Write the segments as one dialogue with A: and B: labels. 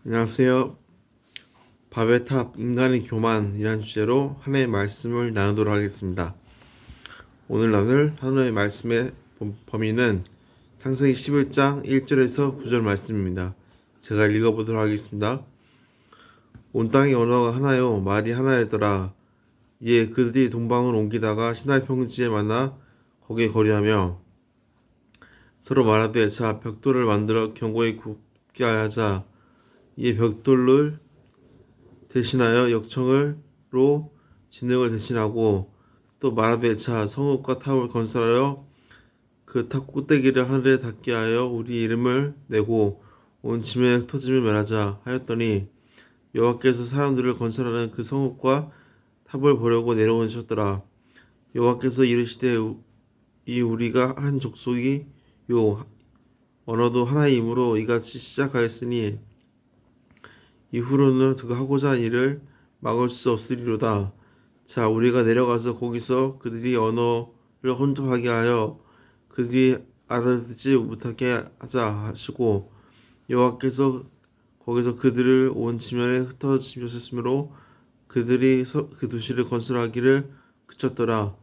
A: 안녕하세요. 바벨 탑 인간의 교만이라는 주제로 하나의 말씀을 나누도록 하겠습니다. 오늘 나눌 하나의 말씀의 범위는 창세기 11장 1절에서 9절 말씀입니다. 제가 읽어보도록 하겠습니다. 온 땅의 언어가 하나요 말이 하나였더라. 이에 그들이 동방을 옮기다가 시나이 평지에 만나 거기에 거류하며 서로 말하되 자 벽돌을 만들어 견고히 굽게 하자. 이에 벽돌을 대신하여 역청으로 진흙을 대신하고 또 말하되 자 성읍과 탑을 건설하여 그 탑 꼭대기를 하늘에 닿게 하여 우리 이름을 내고 온 짐에 흩어짐을 면하자 하였더니 여호와께서 사람들을 건설하는 그 성읍과 탑을 보려고 내려오셨더라. 여호와께서 이르시되 이 우리가 한 족속이 요 언어도 하나이므로 이같이 시작하였으니 이후로는 그가 하고자 한 일을 막을 수 없으리로다. 자, 우리가 내려가서 거기서 그들이 언어를 혼잡하게 하여 그들이 알아듣지 못하게 하자 하시고 여호와께서 거기서 그들을 온 지면에 흩어지셨으므로 그들이 그 도시를 건설하기를 그쳤더라.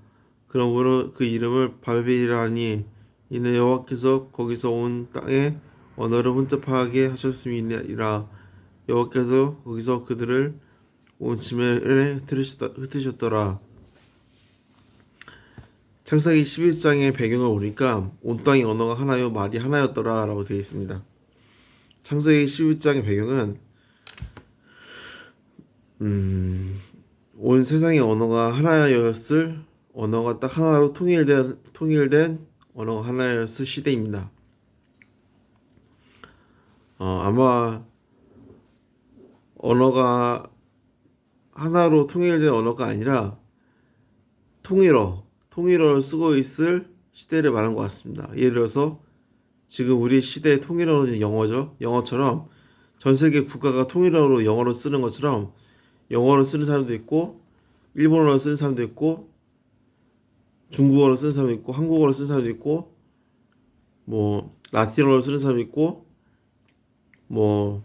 A: 그러므로 그 이름을 바벨이라 하니 이는 여호와께서 거기서 온 땅에 언어를 혼잡하게 하셨음이니라. 여호와께서 거기서 그들을 온 지면에 흩으셨더라. 창세기 11장의 배경을 보니까 온 땅의 언어가 하나요 말이 하나였더라 라고 되어 있습니다. 창세기 11장의 배경은 온 세상의 언어가 하나였을 언어가 딱 하나로 통일된 언어가 하나였을 시대입니다. 아마 언어가 하나로 통일된 언어가 아니라 통일어를 쓰고 있을 시대를 말한 것 같습니다. 예를 들어서 지금 우리 시대의 통일어는 영어죠. 영어처럼 전 세계 국가가 통일어로 영어를 쓰는 것처럼 영어를 쓰는 사람도 있고 일본어를 쓰는 사람도 있고 중국어를 쓰는 사람도 있고 한국어를 쓰는 사람도 있고 뭐 라틴어를 쓰는 사람도 있고 뭐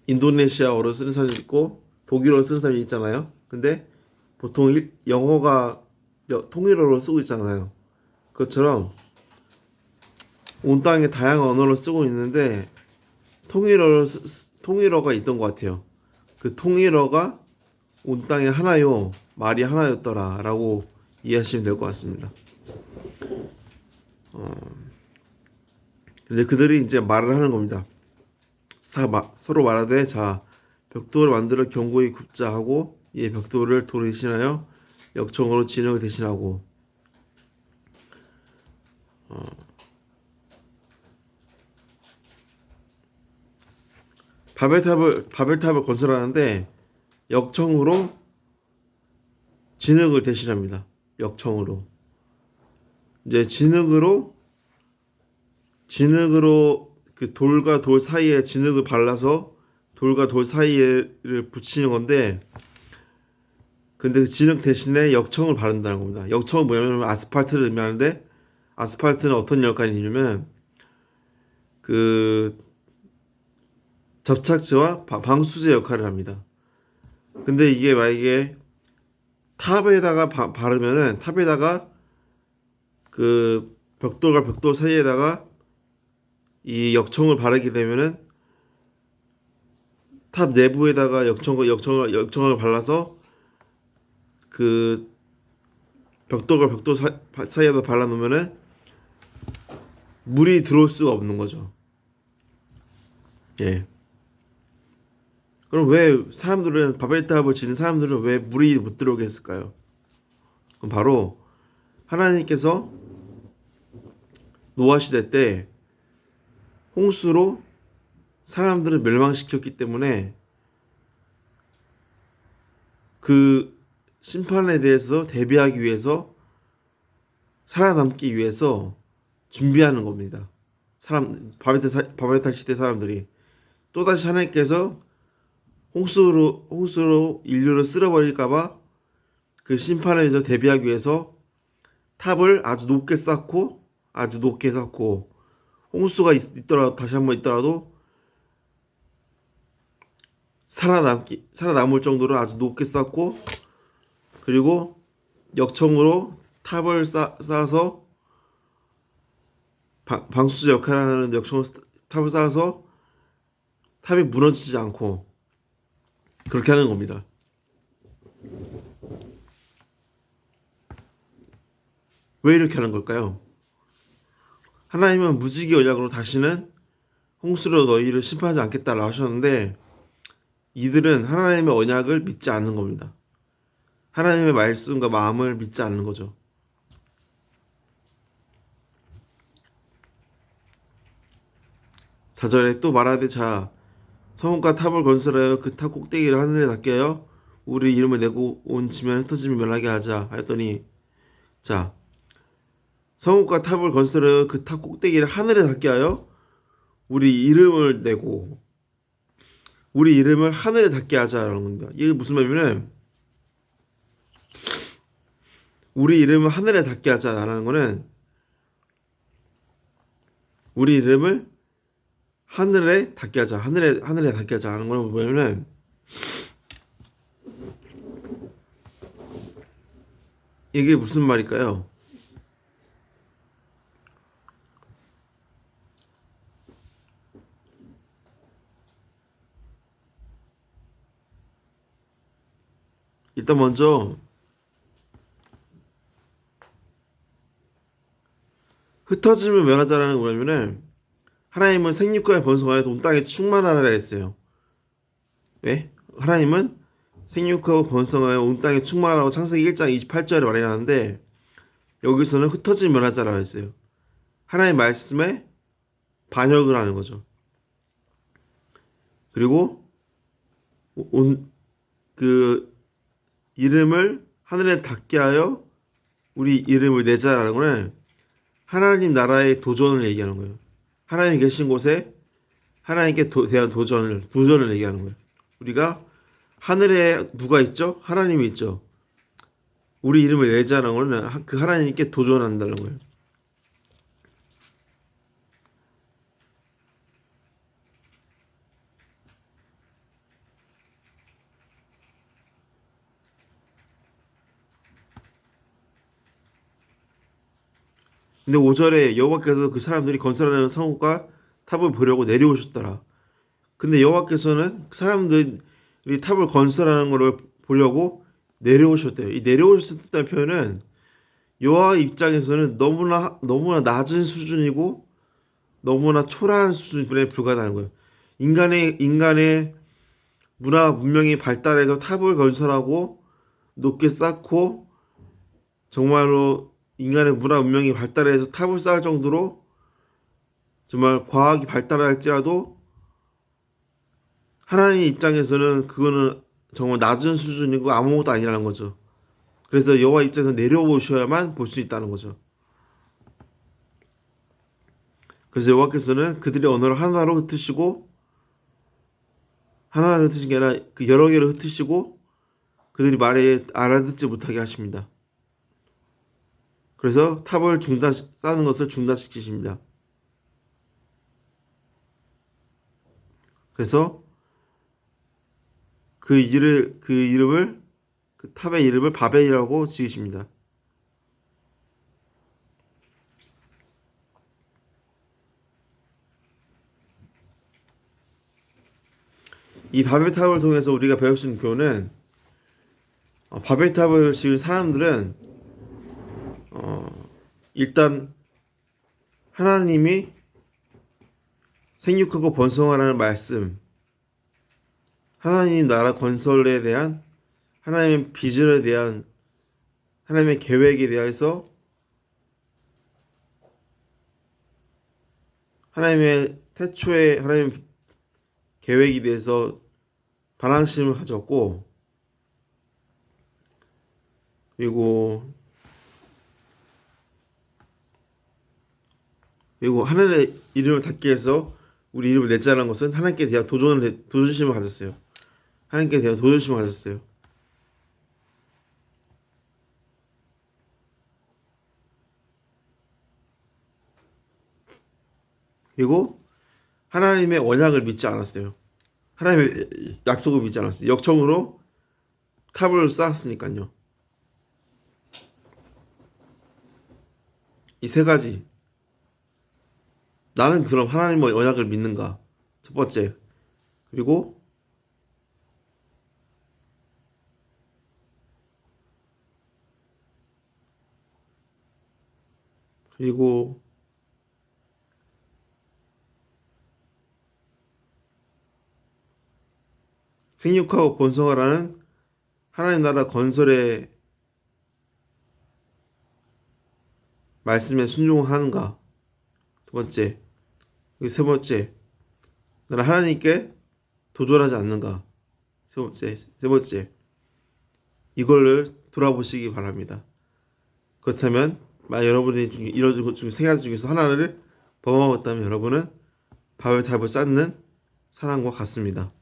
A: 인도네시아어를 쓰는 사람도 있고 독일어를 쓰는 사람이 있잖아요. 근데 보통 영어가 통일어로 쓰고 있잖아요. 그것처럼 온 땅에 다양한 언어를 쓰고 있는데 통일어가 있던 것 같아요. 그 통일어가 온 땅에 하나요 말이 하나였더라 라고 이해하시면 될 것 같습니다. 근데 그들이 이제 말을 하는 겁니다. 서로 말하되 자 벽돌을 만들어 견고히 굽자 하고 이 벽돌을 돌 대신하여 역청으로 진흙을 대신하고 바벨탑을 건설하는데 역청으로 진흙을 대신합니다. 역청으로 이제 진흙으로 그 돌과 돌 사이에 진흙을 발라서 돌과 돌 사이에를 붙이는 건데 근데 그 진흙 대신에 역청을 바른다는 겁니다. 역청은 뭐냐면 아스팔트를 의미하는데 아스팔트는 어떤 역할이냐면 그 접착제와 방수제 역할을 합니다. 근데 이게 만약에 탑에다가 바르면은 탑에다가 그 벽돌과 벽돌 사이에다가 이 역청을 바르게 되면은 탑 내부에다가 역청을 발라서 그 벽돌과 벽돌 사이에다 발라 놓으면은 물이 들어올 수가 없는 거죠. 예. 그럼 왜 사람들은 바벨탑을 지는 사람들은 왜 물이 못 들어오게 했을까요? 그럼 바로 하나님께서 노아 시대 때 홍수로 사람들을 멸망시켰기 때문에 그 심판에 대해서 대비하기 위해서 살아남기 위해서 준비하는 겁니다. 바벨탑 시대 사람들이 또다시 하나님께서 홍수로 인류를 쓸어버릴까봐 그 심판에 대해서 대비하기 위해서 탑을 아주 높게 쌓고 홍수가 있더라도 다시 한번 있더라도 살아남을 정도로 아주 높게 쌓고, 그리고 역청으로 탑을 쌓아서 방수제 역할을 하는 역청으로 탑을 쌓아서 탑이 무너지지 않고 그렇게 하는 겁니다. 왜 이렇게 하는 걸까요? 하나님은 무지개 언약으로 다시는 홍수로 너희를 심판하지 않겠다라고 하셨는데, 이들은 하나님의 언약을 믿지 않는 겁니다. 하나님의 말씀과 마음을 믿지 않는 거죠. 사절에또 말하되, 자 성읍과 탑을 건설하여 그 탑 꼭대기를 하늘에 닿게 하여 우리 이름을 내고 온 지면 흩어지며 멸하게 하자 하였더니, 자 성읍과 탑을 건설하여 그 탑 꼭대기를 하늘에 닿게 하여 우리 이름을 내고 우리 이름을 하늘에 닿게 하자라는 겁니다. 이게 무슨 말이냐면, 우리 이름을 하늘에 닿게 하자라는 거는 우리 이름을 하늘에 닿게 하자, 하늘에 닿게 하자라는 건 뭐냐면, 이게 무슨 말일까요? 일단 먼저 흩어짐을 면하자라는 거냐면은, 하나님은 생육과 번성하여 온 땅에 충만하라 했어요. 왜? 하나님은 생육하고 번성하여 온 땅에 충만하라고 창세기 1장 28절에 말해놨는데, 여기서는 흩어짐을 면하자라고 했어요. 하나님의 말씀에 반역을 하는 거죠. 그리고 그 이름을 하늘에 닿게 하여 우리 이름을 내자라는 거는 하나님 나라의 도전을 얘기하는 거예요. 하나님 계신 곳에 하나님께 대한 도전을 얘기하는 거예요. 우리가 하늘에 누가 있죠? 하나님이 있죠. 우리 이름을 내자라는 거는 그 하나님께 도전한다는 거예요. 근데 5절에 여호와께서 그 사람들이 건설하는 성읍과 탑을 보려고 내려오셨더라. 근데 여호와께서는 그 사람들이 탑을 건설하는 것을 보려고 내려오셨대요. 이 내려오셨다는 표현은 여호와 입장에서는 너무나 낮은 수준이고 너무나 초라한 수준에 불과하다는 거예요. 인간의 문화 문명이 발달해서 탑을 건설하고 높게 쌓고, 정말로 인간의 문화 문명이 발달해서 탑을 쌓을 정도로 정말 과학이 발달할지라도 하나님 입장에서는 그거는 정말 낮은 수준이고 아무것도 아니라는 거죠. 그래서 여호와 입장에서 내려오셔야만 볼 수 있다는 거죠. 그래서 여호와께서는 그들의 언어를 하나로 흩으시고, 하나로 흩으신 게 아니라 그 여러 개로 흩으시고 그들이 말에 알아듣지 못하게 하십니다. 그래서 탑을 쌓는 것을 중단시키십니다. 그래서 그 이름을 그 탑의 이름을 바벨이라고 지으십니다. 이 바벨탑을 통해서 우리가 배울 수 있는 교훈은, 바벨탑을 지은 사람들은 일단 하나님이 생육하고 번성하라는 말씀, 하나님 나라 건설에 대한 하나님의 비전에 대한 하나님의 계획에 대해서 하나님의 태초의 하나님 계획에 대해서 반항심을 가졌고, 그리고 하나님의 이름을 닫게 해서 우리 이름을 냈자는 것은 하나님께 대한 도전심을 가졌어요. 하나님께 대한 도전심을 가졌어요. 그리고 하나님의 언약을 믿지 않았어요. 하나님의 약속을 믿지 않았어요. 역청으로 탑을 쌓았으니까요. 이 세 가지. 나는 그럼 하나님의 언약을 믿는가? 첫 번째. 그리고 그리고 생육하고 번성하라는 하나님 나라 건설의 말씀에 순종하는가? 두 번째. 그리고 세 번째. 나는 하나님께 도전하지 않는가? 세 번째. 이걸 돌아보시기 바랍니다. 그렇다면 만약 여러분이 이런 것 중에 세 가지 중에서 하나를 범하고 있다면 여러분은 바벨탑을 쌓는 사람과 같습니다.